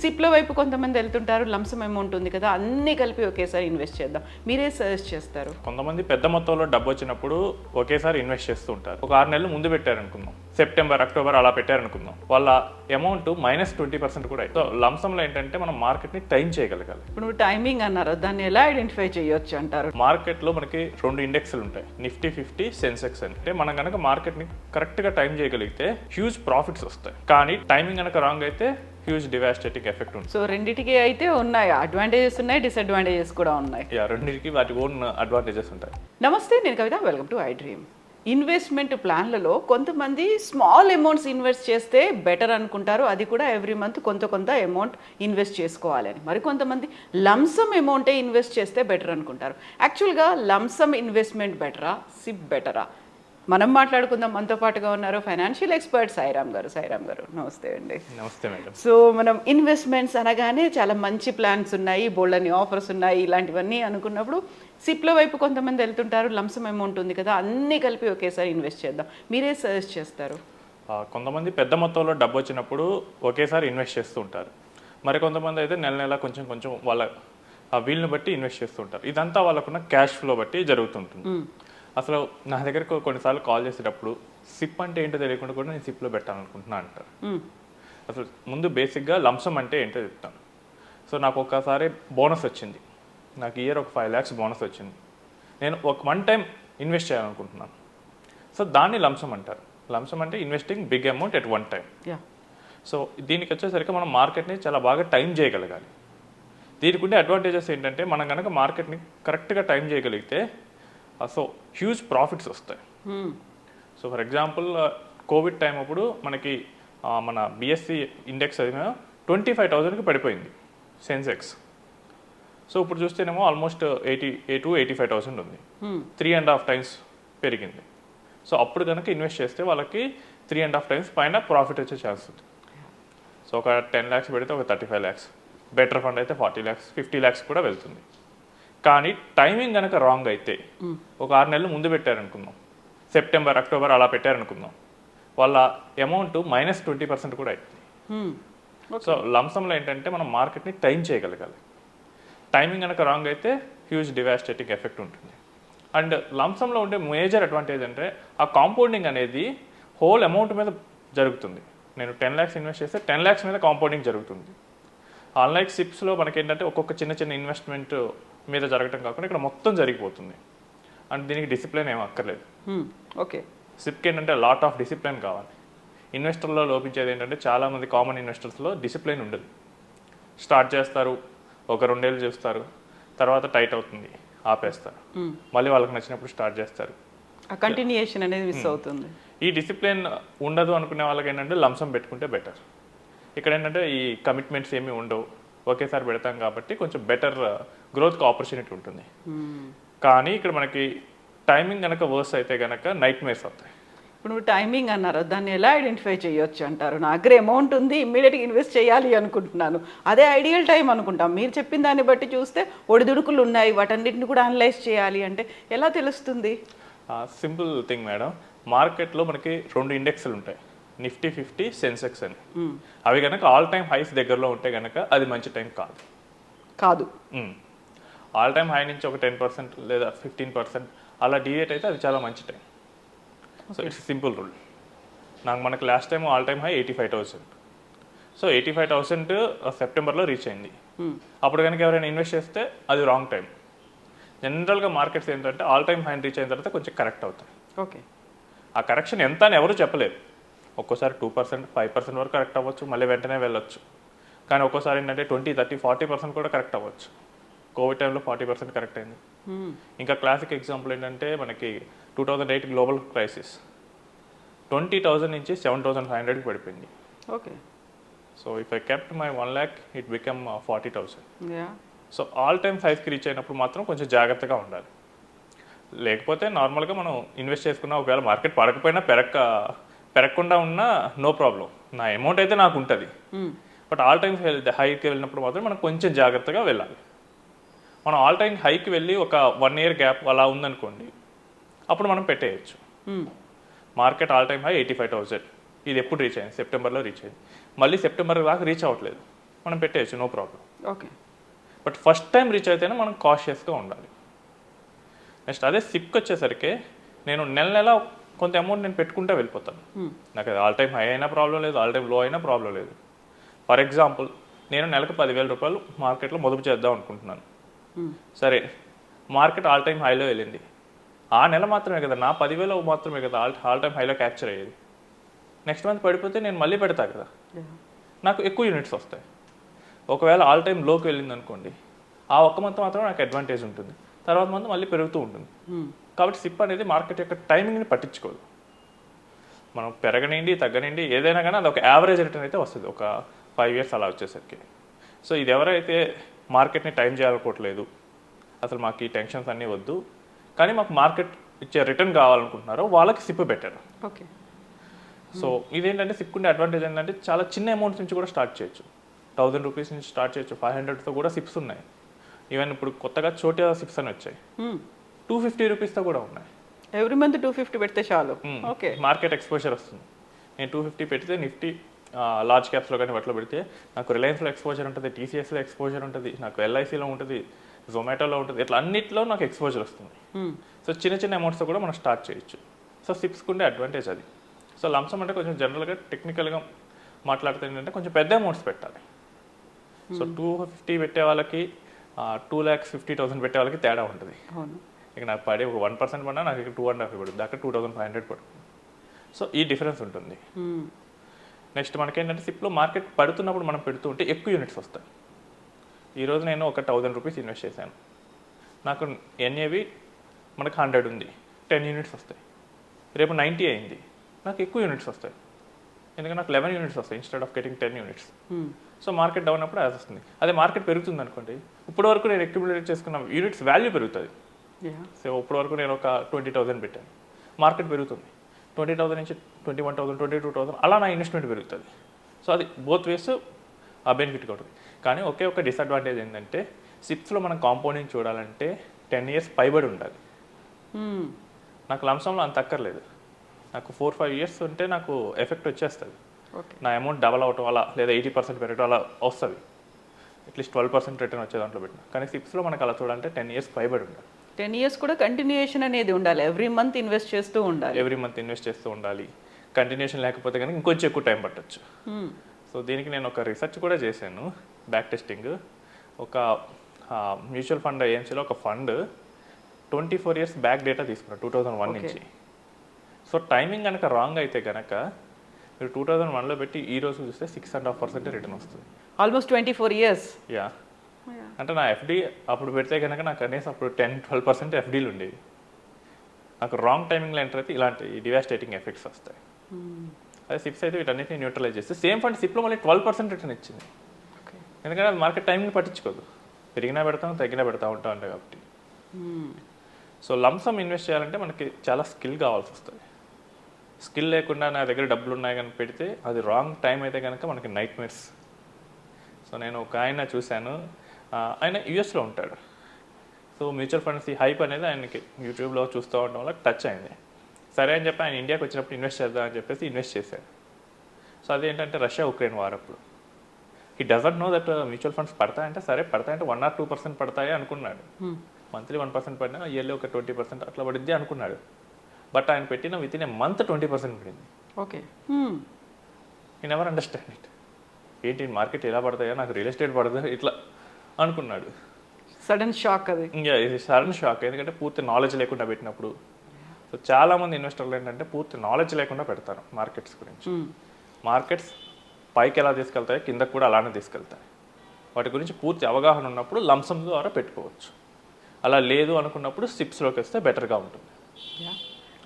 సిప్ల వైపు కొంతమంది వెళ్తుంటారు, లంసమ్ అమౌంట్ ఉంది కదా, అన్నీ కలిపి ఒకేసారి ఇన్వెస్ట్ చేద్దాం. మీరే సజెస్ట్ చేస్తారు? కొంతమంది పెద్ద మొత్తంలో డబ్బు వచ్చినప్పుడు ఒకేసారి ఇన్వెస్ట్ చేస్తూ ఉంటారు. ఒక 6 నెలలు ముందు పెట్టారనుకుందాం, సెప్టెంబర్ అక్టోబర్ అలా పెట్టారనుకుందాం, వాళ్ళ అమౌంట్ -20% కూడా అయితే. సో లంసంలో ఏంటంటే మనం మార్కెట్ని టైం చేయగలగాలి. ఇప్పుడు టైమింగ్ అన్నారు, దాన్ని ఎలా ఐడెంటిఫై చేయొచ్చు అంటారు? మార్కెట్లో మనకి 2 ఇండెక్స్లు ఉంటాయి, నిఫ్టీ 50, సెన్సెక్స్ అని. అంటే మనం కనుక మార్కెట్ని కరెక్ట్గా టైం చేయగలిగితే హ్యూజ్ ప్రాఫిట్స్ వస్తాయి. కానీ టైమింగ్ కనుక రాంగ్ అయితే హ్యూజ్ డివాస్టేటింగ్ ఎఫెక్ట్ ఉంటుంది. సో రెండింటికి అయితే ఉన్నాయి, అడ్వాంటేజెస్ ఉన్నాయి, డిసడ్వాంటేజెస్ కూడా ఉన్నాయి. రెండింటికి వాటి ఓన్ అడ్వాంటేజెస్ ఉంటాయి. నమస్తే, నేను Kavitha, welcome to I dream. Investment ప్లాన్లలో కొంతమంది స్మాల్ అమౌంట్స్ ఇన్వెస్ట్ చేస్తే బెటర్ అనుకుంటారు, అది కూడా ఎవ్రీ మంత్ కొంత అమౌంట్ ఇన్వెస్ట్ చేసుకోవాలని. మరికొంతమంది లంసమ్ అమౌంటే ఇన్వెస్ట్ చేస్తే బెటర్ అనుకుంటారు. యాక్చువల్గా లంసమ్ ఇన్వెస్ట్మెంట్ బెటరా, సిప్ బెటరా? మనం మాట్లాడుకుందాం. మనతో పాటుగా ఉన్నారు ఫైనాన్షియల్ ఎక్స్పర్ట్ సాయిరామ్ గారు. సాయిరామ్ గారు, నమస్తే అండి. నమస్తే మేడం. సో మనం ఇన్వెస్ట్మెంట్స్ అనగానే చాలా మంచి ప్లాన్స్ ఉన్నాయి, బోల్డని ఆఫర్స్ ఉన్నాయి, ఇలాంటివన్నీ అనుకున్నప్పుడు సిప్ల వైపు కొంతమంది వెళ్తుంటారు, లంసమ్ అమౌంట్ ఉంది కదా, అన్నీ కలిపి ఒకేసారి ఇన్వెస్ట్ చేద్దాం. మీరే సజెస్ట్ చేస్తారు? కొంతమంది పెద్ద మొత్తంలో డబ్బు వచ్చినప్పుడు ఒకేసారి ఇన్వెస్ట్ చేస్తూ ఉంటారు. మరి కొంతమంది అయితే నెల నెల కొంచెం వాళ్ళ వీళ్ళని బట్టి ఇన్వెస్ట్ చేస్తూ ఉంటారు. ఇదంతా వాళ్ళకున్న క్యాష్ ఫ్లో బట్టి జరుగుతుంటుంది. అసలు నా దగ్గరకు కొన్నిసార్లు కాల్ చేసేటప్పుడు సిప్ అంటే ఏంటో తెలియకుండా కూడా నేను సిప్లో పెట్టాలనుకుంటున్నా అంటారు. అసలు ముందు బేసిక్గా లంసమ్ అంటే ఏంటో చెప్తాను. సో నాకు ఒక్కసారి బోనస్ వచ్చింది, నాకు ఇయర్ ఒక 5 lakhs బోనస్ వచ్చింది. నేను ఒక 1 time ఇన్వెస్ట్ చేయాలనుకుంటున్నాను. సో దాన్ని లంసమ్ అంటారు. లంసమ్ అంటే investing big amount at 1 time. So దీనికి వచ్చేసరికి మనం మార్కెట్ని చాలా బాగా టైం చేయగలగాలి. దీనికి ఉండే అడ్వాంటేజెస్ ఏంటంటే మనం కనుక మార్కెట్ని కరెక్ట్గా టైం చేయగలిగితే సో హ్యూజ్ ప్రాఫిట్స్ వస్తాయి. So for example Covid time అప్పుడు మనకి మన బిఎస్సి ఇండెక్స్ అది 25,000కి పడిపోయింది సెన్సెక్స్. సో ఇప్పుడు చూస్తేనేమో ఆల్మోస్ట్ 85,000 ఉంది, 3.5 times పెరిగింది. సో అప్పుడు కనుక ఇన్వెస్ట్ చేస్తే వాళ్ళకి 3.5 times పైన ప్రాఫిట్ వచ్చే ఛాన్స్ ఉంది. సో ఒక 10 lakhs పెడితే ఒక 35 lakhs, బెటర్ ఫండ్ అయితే 40 lakhs, 50 lakhs కూడా వెళ్తుంది. కానీ టైమింగ్ కనుక రాంగ్ అయితే, ఒక 6 నెలలు ముందు పెట్టారనుకుందాం, సెప్టెంబర్ అక్టోబర్ అలా పెట్టారనుకుందాం, వాళ్ళ అమౌంట్ -20% కూడా అవుతుంది. సో లంసంలో ఏంటంటే మనం మార్కెట్ని టైం చేయగలగాలి. టైమింగ్ కనుక రాంగ్ అయితే హ్యూజ్ డివాస్టేటింగ్ ఎఫెక్ట్ ఉంటుంది. అండ్ లంసంలో ఉండే మేజర్ అడ్వాంటేజ్ అంటే ఆ కాంపౌండింగ్ అనేది హోల్ అమౌంట్ మీద జరుగుతుంది. నేను 10 lakhs ఇన్వెస్ట్ చేస్తే 10 lakhs మీద కాంపౌండింగ్ జరుగుతుంది. అన్లైక్ సిప్స్లో మనకి ఏంటంటే ఒక్కొక్క చిన్న ఇన్వెస్ట్మెంట్ మీద జరగటం కాకుండా ఇక్కడ మొత్తం జరిగిపోతుంది. అండ్ దీనికి డిసిప్లిన్ ఏం అక్కర్లేదు. ఓకే, సిప్కి ఏంటంటే లాట్ ఆఫ్ డిసిప్లిన్ కావాలి. ఇన్వెస్టర్లో లోపించేది ఏంటంటే చాలామంది కామన్ ఇన్వెస్టర్స్లో డిసిప్లిన్ ఉండదు. స్టార్ట్ చేస్తారు, ఒక 2 ఏళ్ళు చూస్తారు, తర్వాత టైట్ అవుతుంది, ఆపేస్తారు, మళ్ళీ వాళ్ళకి నచ్చినప్పుడు స్టార్ట్ చేస్తారు. ఆ కంటిన్యూయేషన్ అనేది మిస్ అవుతుంది. ఈ డిసిప్లిన్ ఉండదు అనుకునే వాళ్ళకి ఏంటంటే లంసమ్ పెట్టుకుంటే బెటర్. ఇక్కడ ఏంటంటే ఈ కమిట్మెంట్స్ ఏమీ ఉండవు, ఒకేసారి పెడతాం కాబట్టి కొంచెం బెటర్ గ్రోత్కి ఆపర్చునిటీ ఉంటుంది. కానీ ఇక్కడ మనకి టైమింగ్ కనుక వర్స్ అయితే కనుక నైట్ మేర్స్ అవుతాయి. ఇప్పుడు టైమింగ్ అన్నారు, దాన్ని ఎలా ఐడెంటిఫై చేయొచ్చు అంటారు? నా దగ్గర అమౌంట్ ఉంది, ఇమ్మీడియట్గా ఇన్వెస్ట్ చేయాలి అనుకుంటున్నాను, అదే ఐడియల్ టైం అనుకుంటాం. మీరు చెప్పిన దాన్ని బట్టి చూస్తే ఒడిదుడుకులు ఉన్నాయి, వాటన్నిటిని కూడా అనలైజ్ చేయాలి అంటే ఎలా తెలుస్తుంది? సింపుల్ థింగ్ మేడం, మార్కెట్లో మనకి 2 ఇండెక్స్లు ఉంటాయి, నిఫ్టీ 50, సెన్సెక్స్ అని. అవి కనుక ఆల్ టైమ్ హైస్ దగ్గరలో ఉంటే కనుక అది మంచి టైం కాదు. ఆల్ టైమ్ హై నుంచి ఒక 10% లేదా 15% అలా డివేట్ అయితే అది చాలా మంచి time. So it's simple rule. మనకి last time all time high 85,000. So 85,000 సెప్టెంబర్లో రీచ్ అయింది. అప్పుడు కనుక ఎవరైనా ఇన్వెస్ట్ చేస్తే అది రాంగ్ టైం. జనరల్గా మార్కెట్స్ ఏంటంటే ఆల్ టైమ్ హై రీచ్ అయిన తర్వాత కొంచెం కరెక్ట్ అవుతాయి. ఓకే, ఆ కరెక్షన్ ఎంత అని ఎవరు చెప్పలేరు. ఒక్కోసారి 2%, 5% వరకు కరెక్ట్ అవ్వచ్చు, మళ్ళీ వెంటనే వెళ్ళొచ్చు. కానీ ఒక్కోసారి ఏంటంటే 20, 30, 40% కూడా కరెక్ట్ అవ్వచ్చు. కోవిడ్ టైంలో 40% కరెక్ట్ అయింది. ఇంకా క్లాసిక్ ఎగ్జాంపుల్ ఏంటంటే మనకి 2008 గ్లోబల్ క్రైసిస్ 20,000 నుంచి 7,500కి పడిపోయింది. Okay, so if I kept my 1 lakh it become 40,000. So all time హైస్కి రీచ్ అయినప్పుడు మాత్రం కొంచెం జాగ్రత్తగా ఉండాలి. లేకపోతే నార్మల్గా మనం ఇన్వెస్ట్ చేసుకున్న ఒకవేళ మార్కెట్ పడకపోయినా పెరగకుండా ఉన్నా నో ప్రాబ్లం, నా అమౌంట్ అయితే నాకు ఉంటుంది. బట్ ఆల్ టైమ్ హైకి వెళ్ళినప్పుడు మాత్రం మనం కొంచెం జాగ్రత్తగా వెళ్ళాలి. మనం ఆల్ టైమ్ హైకి వెళ్ళి ఒక 1 year గ్యాప్ అలా ఉందనుకోండి, అప్పుడు మనం పెట్టేయచ్చు. మార్కెట్ ఆల్ టైమ్ హై 85,000, ఇది ఎప్పుడు రీచ్ అయింది? సెప్టెంబర్లో రీచ్ అయింది. మళ్ళీ సెప్టెంబర్ దాకా రీచ్ అవ్వట్లేదు, మనం పెట్టేయచ్చు, no problem. Okay. But first time reach అయితేనే మనం కాషియస్గా ఉండాలి. నెక్స్ట్ అదే సిప్కి వచ్చేసరికి నేను నెల కొంత అమౌంట్ నేను పెట్టుకుంటే వెళ్ళిపోతాను. నాకు అది ఆల్ టైమ్ హై అయినా ప్రాబ్లం లేదు, ఆల్ టైమ్ లో అయినా ప్రాబ్లం లేదు. ఫర్ ఎగ్జాంపుల్ నేను నెలకు 10,000 రూపాయలు మార్కెట్లో మొదలు చేద్దాం అనుకుంటున్నాను. సరే, మార్కెట్ ఆల్ టైమ్ హైలో వెళ్ళింది. ఆ నెల మాత్రమే కదా, నా 10,000 మాత్రమే కదా ఆల్ టైమ్ హైలో క్యాప్చర్ అయ్యేది. నెక్స్ట్ మంత్ పడిపోతే నేను మళ్ళీ పెడతా కదా, నాకు ఎక్కువ యూనిట్స్ వస్తాయి. ఒకవేళ ఆల్ టైమ్ లోకి వెళ్ళింది అనుకోండి, ఆ ఒక్క మంత్ మాత్రం నాకు అడ్వాంటేజ్ ఉంటుంది, తర్వాత మంత్ మళ్ళీ పెరుగుతూ ఉంటుంది. కాబట్టి సిప్ అనేది మార్కెట్ యొక్క టైమింగ్ని పట్టించుకోదు. మనం పెరగనిండి తగ్గనిండి ఏదైనా కానీ అది ఒక యావరేజ్ రిటర్న్ అయితే వస్తుంది ఒక 5 years అలా వచ్చేసరికి. సో ఇది ఎవరైతే మార్కెట్ని టైం చేయాలనుకోవట్లేదు, అసలు మాకు ఈ టెన్షన్స్ అన్నీ వద్దు, కానీ మాకు మార్కెట్ ఇచ్చే రిటర్న్ కావాలనుకుంటున్నారో వాళ్ళకి సిప్ బెటర్. ఓకే. సో ఇదేంటంటే సిప్ ఉండే అడ్వాంటేజ్ ఏంటంటే చాలా చిన్న అమౌంట్స్ నుంచి కూడా స్టార్ట్ చేయొచ్చు. 1000 రూపీస్ నుంచి స్టార్ట్ చేయొచ్చు, 500తో కూడా సిప్స్ ఉన్నాయి. ఈవెన్ ఇప్పుడు కొత్తగా చోటియా సిప్స్ అని వచ్చాయి, 250 రూపీస్తో కూడా ఉన్నాయి. ఎవ్రీ మంత్ 250 పెడితే చాలు. ఓకే. మార్కెట్ ఎక్స్పోజర్ వస్తుంది. నేను 250 పెడితే నిఫ్టీ లార్జ్ క్యాప్స్లో కానీ వాటిలో పెడితే నాకు రిలయన్స్లో ఎక్స్పోజర్ ఉంటుంది, టీసీఎస్లో ఎక్స్పోజర్ ఉంటుంది, నాకు ఎల్ఐసిలో ఉంటుంది, జొమాటోలో ఉంటుంది, ఇట్లా అన్నిట్లో నాకు ఎక్స్పోజర్ వస్తుంది. సో చిన్న చిన్న అమౌంట్స్తో కూడా మనం స్టార్ట్ చేయొచ్చు. సో సిప్స్కి ఉండే అడ్వాంటేజ్ అది. సో లంసమ్ అంటే కొంచెం జనరల్గా టెక్నికల్గా మాట్లాడితే ఏంటంటే కొంచెం పెద్ద అమౌంట్స్ పెట్టాలి. సో 250 పెట్టే వాళ్ళకి 2,50,000 పెట్టే వాళ్ళకి తేడా ఉంటుంది. ఇక నాకు పడే ఒక 1% పడినా నాకు ఇక్కడ 2.5 పడుతుంది, అక్కడ 2,500 పడుతుంది. సో ఈ డిఫరెన్స్ ఉంటుంది. నెక్స్ట్ మనకేంటంటే సిప్లో మార్కెట్ పడుతున్నప్పుడు మనం పెడుతూ ఉంటే ఎక్కువ యూనిట్స్ వస్తాయి. ఈరోజు నేను ఒక 1,000 రూపీస్ ఇన్వెస్ట్ చేశాను, నాకు ఎన్ఏవి మనకు 100 ఉంది, 10 యూనిట్స్ వస్తాయి. రేపు 90 అయింది, నాకు ఎక్కువ యూనిట్స్ వస్తాయి, ఎందుకంటే నాకు 11 యూనిట్స్ వస్తాయి instead of getting 10 units. So market down అప్పుడు అది వస్తుంది. అదే మార్కెట్ పెరుగుతుంది అనుకోండి, ఇప్పటి వరకు నేను అక్యుములేట్ చేసుకున్న యూనిట్స్ వాల్యూ పెరుగుతుంది. సో ఇప్పటి వరకు నేను ఒక 20,000 పెట్టాను, మార్కెట్ పెరుగుతుంది, 20,000 నుంచి 21,000, 22,000 అలా నా ఇన్వెస్ట్మెంట్ పెరుగుతుంది. సో అది బోత్ వేస్ ఆ బెనిఫిట్ ఉంటుంది. కానీ ఒకే ఒక డిసడ్వాంటేజ్ ఏంటంటే సిప్స్లో మనం కాంపౌండింగ్ చూడాలంటే 10 years పైబడి ఉండాలి. నాకు లంసంలో అంత అక్కర్లేదు, నాకు 4-5 years ఉంటే నాకు ఎఫెక్ట్ వచ్చేస్తుంది. నా అమౌంట్ డబల్ అవటం అలా, లేదా 80% పెరగడం అలా వస్తుంది, అట్లీస్ట్ 12% రిటర్న్ వచ్చే దాంట్లో పెట్టిన. కానీ సిప్స్లో మనకు అలా చూడాలంటే 10 years పైబడి ఉండాలి. 10 years కూడా కంటిన్యూయేషన్ అనేది ఉండాలి, ఎవ్రీ మంత్ ఇన్వెస్ట్ చేస్తూ ఉండాలి. ఎవ్రీ మంత్ ఇన్వెస్ట్ చేస్తూ ఉండాలి. కంటిన్యూషన్ లేకపోతే కనుక ఇంకొంచెం ఎక్కువ టైం పట్టచ్చు. సో దీనికి నేను ఒక రీసెర్చ్ కూడా చేశాను, బ్యాక్ టెస్టింగ్. ఒక మ్యూచువల్ ఫండ్ ఏఎంసీలో ఒక ఫండ్ 24 years బ్యాక్ డేటా తీసుకున్నారు 2001 నుంచి. సో టైమింగ్ కనుక రాంగ్ అయితే కనుక మీరు 2001లో పెట్టి ఈ రోజు చూస్తే 6.5% రిటర్న్ వస్తుంది. Almost 24 years. యా, అంటే నా ఎఫ్డి అప్పుడు పెడితే కనుక నాకు కనీసం అప్పుడు 10-12% ఎఫ్డీలు ఉండేవి. నాకు రాంగ్ టైమింగ్లో ఎంటర్ అయితే ఇలాంటి డివాస్టేటింగ్ ఎఫెక్ట్స్ వస్తాయి. అదే సిప్స్ అయితే వీటన్నిటిని న్యూట్రలైజ్ చేస్తే సేమ్ ఫండ్ సిప్లో మళ్ళీ 12% రిటర్న్ ఇచ్చింది. ఎందుకంటే అది మార్కెట్ టైమింగ్ పట్టించుకోదు, పెరిగినా పెడతాం తగ్గినా పెడతా ఉంటాం అంటే కాబట్టి. సో లంసమ్ ఇన్వెస్ట్ చేయాలంటే మనకి చాలా స్కిల్ కావాల్సి వస్తుంది. స్కిల్ లేకుండా నా దగ్గర డబ్బులు ఉన్నాయి కనుక పెడితే అది రాంగ్ టైం అయితే కనుక మనకి నైట్ మేర్స్. సో నేను ఒక ఆయన చూశాను, ఆయన యూఎస్లో ఉంటాడు. సో మ్యూచువల్ ఫండ్స్ ఈ హైప్ అనేది ఆయనకి యూట్యూబ్లో చూస్తూ ఉండడం వల్ల టచ్ అయింది. సరే అని చెప్పి ఆయన ఇండియాకి వచ్చినప్పుడు ఇన్వెస్ట్ చేద్దాం అని చెప్పేసి ఇన్వెస్ట్ చేశాడు. సో అదేంటంటే రష్యా ఉక్రెయిన్ వార్ అప్పుడు. He doesn't know that mutual funds పడతాయంటే, సరే పడతాయంటే 1 or 2% పడతాయి అనుకున్నాడు. మంత్లీ 1% పడినా ఇయర్లీ ఒక 20% అట్లా పడిద్ది అనుకున్నాడు. బట్ ఆయన పెట్టిన విత్ ఇన్ ఏ మంత్ 20% పడింది. ఓకే. ఈ నెవర్ అండర్స్టాండ్ ఇట్. ఏంటి మార్కెట్ ఎలా పడతాయా, నాకు రియల్ ఎస్టేట్ పడదా ఇట్లా అనుకున్నాడు. సడన్ షాక్ అది. ఇంకా ఇది సడన్ షాక్, ఎందుకంటే పూర్తి నాలెడ్జ్ లేకుండా పెట్టినప్పుడు. సో చాలామంది ఇన్వెస్టర్లు ఏంటంటే పూర్తి నాలెడ్జ్ లేకుండా పెడతారు మార్కెట్స్ గురించి. మార్కెట్స్ పైకి ఎలా తీసుకెళ్తాయో కిందకు కూడా అలానే తీసుకెళ్తాయి. వాటి గురించి పూర్తి అవగాహన ఉన్నప్పుడు లంసమ్ ద్వారా పెట్టుకోవచ్చు. అలా లేదు అనుకున్నప్పుడు సిప్స్లోకి వస్తే బెటర్గా ఉంటుంది.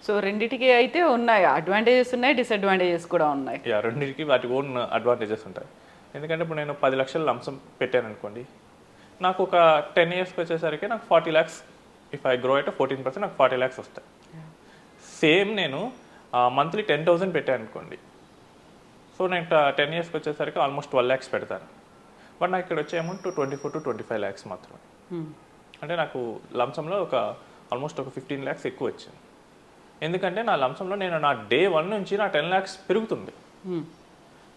సో రెండిటికి అయితే ఉన్నాయి, అడ్వాంటేజెస్ ఉన్నాయి, డిసడ్వాంటేజెస్ కూడా ఉన్నాయి. రెండింటికి వాటి ఓన్ అడ్వాంటేజెస్ ఉంటాయి. ఎందుకంటే ఇప్పుడు నేను 10 లక్షలు లంసమ్ పెట్టాను అనుకోండి, నాకు ఒక 10 yearsకి వచ్చేసరికి నాకు 40 lakhs, ఇఫ్ ఐ గ్రో అయితే 14% నాకు 40 lakhs వస్తాయి. సేమ్ నేను మంత్లీ 10,000 పెట్టాను అనుకోండి, సో నేను 10 yearsకి వచ్చేసరికి ఆల్మోస్ట్ 12 lakhs పెడతాను. బట్ నాకు ఇక్కడ వచ్చే అమౌంట్ 24 to 25 lakhs మాత్రమే. అంటే నాకు లంసంలో ఒక ఆల్మోస్ట్ ఒక 15 lakhs ఎక్కువ వచ్చింది. ఎందుకంటే నా లంసంలో నేను నా day 1 నుంచి నా 10 lakhs పెరుగుతుంది.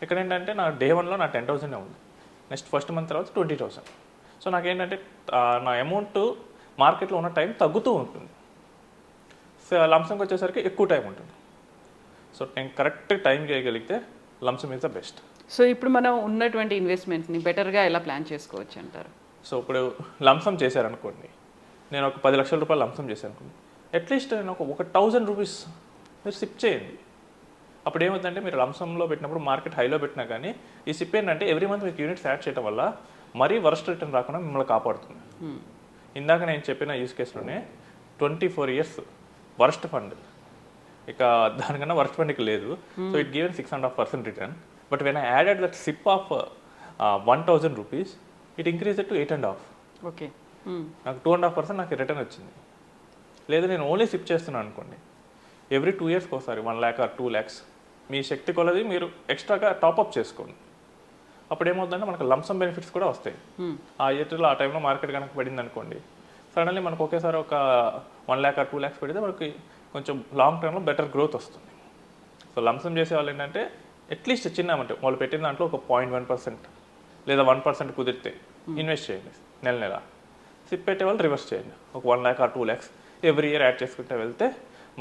ఇక్కడ ఏంటంటే నా day 1లో నా 10,000 ఉంది, నెక్స్ట్ ఫస్ట్ మంత్ తర్వాత 20,000. సో నాకేంటంటే నా అమౌంట్ మార్కెట్లో ఉన్న టైం తగ్గుతూ ఉంటుంది. సో లంసంకి వచ్చేసరికి ఎక్కువ టైం ఉంటుంది. సో నేను కరెక్ట్ టైం చేయగలిగితే lump sum is the best. So ఇప్పుడు మనం ఉన్నటువంటి ఇన్వెస్ట్మెంట్ని బెటర్గా ఎలా ప్లాన్ చేసుకోవచ్చు అంటారు? సో ఇప్పుడు లంసమ్ చేశారనుకోండి, నేను ఒక 10 లక్షల రూపాయలు లంసమ్ చేశాను అనుకోండి, అట్లీస్ట్ నేను ఒక 1,000 రూపీస్ మీరు సిప్ చేయండి. అప్పుడు ఏమవుతుందంటే మీరు లంసంలో పెట్టినప్పుడు మార్కెట్ హైలో పెట్టినా కానీ ఈ సిప్ ఏంటంటే ఎవ్రీ మంత్ మీకు యూనిట్స్ యాడ్ చేయడం వల్ల మరీ వరస్ట్ రిటర్న్ రాకుండా మిమ్మల్ని కాపాడుతుంది. ఇందాక నేను చెప్పిన యూస్ కేసులోనే 24 years వరస్ట్ ఫండ్, ఇక దానికన్నా వర్స్ట్ ఫండ్కి లేదు. So it given 6.5% return. But when I added that SIP of 1,000 rupees it increase to 8.5. Okay, నాకు 2.5% నాకు రిటర్న్ వచ్చింది. లేదా నేను ఓన్లీ సిప్ చేస్తున్నాను అనుకోండి, ఎవ్రీ 2 yearsకి ఒకసారి 1 lakh or 2 lakhs మీ శక్తి కొలది మీరు ఎక్స్ట్రాగా టాప్అప్ చేసుకోండి. అప్పుడు ఏమవుతుందంటే మనకు లంసమ్ బెనిఫిట్స్ కూడా వస్తాయి. ఆ ఇయర్లో ఆ టైంలో మార్కెట్ కనుక పడింది అనుకోండి, సడన్లీ మనకు ఒకేసారి ఒక 1 lakh or 2 lakhs పెడితే మనకి కొంచెం లాంగ్ టర్మ్లో బెటర్ గ్రోత్ వస్తుంది. సో లంసమ్ చేసే వాళ్ళు ఏంటంటే అట్లీస్ట్ చిన్న అమౌంట్ వాళ్ళు పెట్టిన దాంట్లో ఒక 0.1% లేదా 1% కుదిరితే ఇన్వెస్ట్ చేయండి నెల నెల. సిప్ పెట్టే వాళ్ళు రివర్స్ చేయండి, ఒక 1 lakh or 2 lakhs every year add చేసుకుంటే వెళ్తే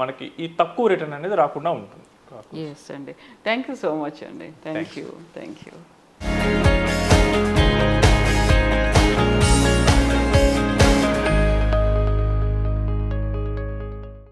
మనకి ఈ తక్కువ రిటర్న్ అనేది రాకుండా ఉంటుంది. ఎస్ అండి, థ్యాంక్ యూ సో మచ్ అండి. Thank you.